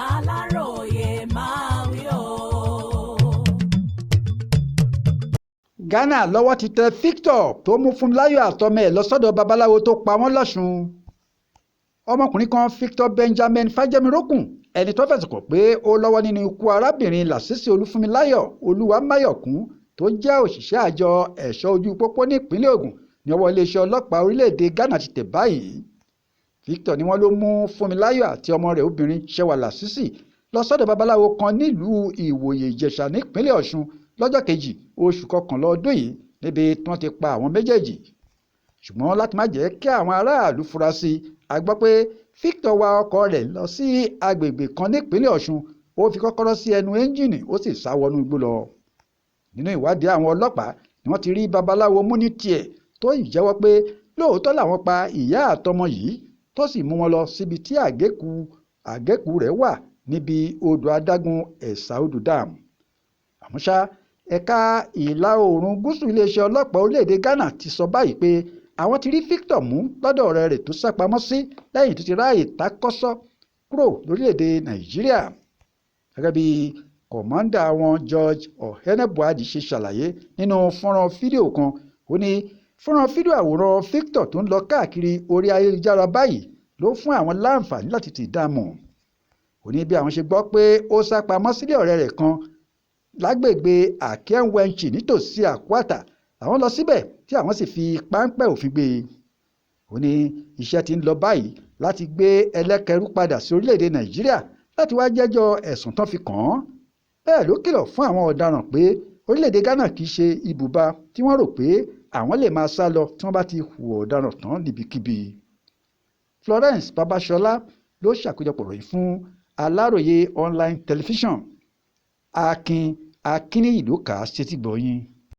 Aláròyé máa wí o. Ghana lọ́wọ́ ti tẹ Victor tó mú Fúnmiláyọ̀ àtọmọ ẹ̀ lọ sọ́dọ̀ babaláwo tó pa wọ́n lọ́sùn. Ọmọkùnrin kan Victor Benjamin Fájẹ́mirókùn ẹni tó fẹ̀sùn kàn pé ó lọ́wọ́ nínú ikú arábìnrin Lásìsì Olúfúnmiláyọ̀ Olúwamáyọ̀kún tó jẹ́ òṣìṣẹ́ àjọ ẹ̀ṣọ́ ojú pópó nípínlẹ̀ Ògùn ní ọwọ́ iléeṣẹ́ ọlọ́pàá orílẹ̀-èdè Ghana ti tẹ̀ báyìí. Victor ni wọ́n ló mú Fúnmiláyọ̀ àti ọmọ rẹ̀ obìnrin Ṣẹwà Lásìsì lọ sọ́dọ̀ babaláwo kan nílùú Ìwòyè Ìjẹ̀ṣà nípínlẹ̀ Ọ̀ṣun lọ́jọ́ kejì oṣù kọkànlá ọdún yìí níbi tí wọ́n ti pa àwọn méjèèjì. Ṣùgbọ́n láti má jẹ́ kí àwọn aráàlú fura sí i, a gbọ́ pé Victor wa ọkọ̀ rẹ̀ lọ sí agbègbè kan nípínlẹ̀ Ọ̀ṣun, ó fi kọ́kọ́rọ́ sí ẹnu ẹ́ńjìnì ó sì sá wọnú igbó lọ. Nínú ìwádìí àwọn ọlọ́pàá ni wọ́n ti rí babaláwo mú ní tiẹ̀ tó jẹ́wọ́ pé lóòótọ́ làwọn pa ìyá àtọmọ yìí tó sì mú wọn lọ síbi tí àgékù rẹ̀ wà níbi odò adágún Ẹ̀sà Odò Dam. Àmọ́ ṣá ẹ̀ka ìlà oòrùn gúúsù iléeṣẹ́ ọlọ́pàá orílẹ̀-èdè Ghana ti sọ báyìí pé àwọn ti rí Victor mú lọ́dọ̀ ọ̀rẹ́ rẹ̀ tó sápamọ́ sí lẹ́yìn tó ti ráàyè tákọ́sọ́ kúrò lórílẹ̀-èdè Nàìjíríà. Gẹ́gẹ́ bí kọ̀mọ́ndà wọn George Ọ̀hẹ́nẹ́bùádì ṣe ṣàlàyé nínú fọ́nrán fídíò kan, ó ní fọ́nrán fídíò àwòrán Victor tó ń lọ káàkiri orí ayélujára báyìí ló fún àwọn láǹfààní láti ti dá mọ̀. Ó ní bí àwọn ṣe gbọ́ pé ó sápamọ́ sílé ọ̀rẹ́ rẹ̀ kan lágbègbè Àkẹ́ńwẹ̀ǹchì nítòsí Àkwàtà, àwọn lọ síbẹ̀ tí àwọn sì fi páńpẹ́ òfin gbé e. Ó ní iṣẹ́ ti ń lọ báyìí láti gbé ẹlẹ́kẹrú padà sí orílẹ̀-èdè Nàìjíríà láti wá jẹ́jọ́ ẹ̀sùn tán fi kàn án. Bẹ́ẹ̀ ló kìlọ̀ fún àwọn ọ̀daràn pé orílẹ̀-èdè Ghana kì í ṣe ibùba tí wọ́n rò pé àwọn lè máa sá lọ tí wọ́n bá ti hùwà ọ̀daràn tán níbikíbi. Florence Babasola ló ṣàkójọpọ̀ ròyìn fún Aláròyé online television. Akin Akínníyì ló kà á sétígbọ̀ọ́ yín.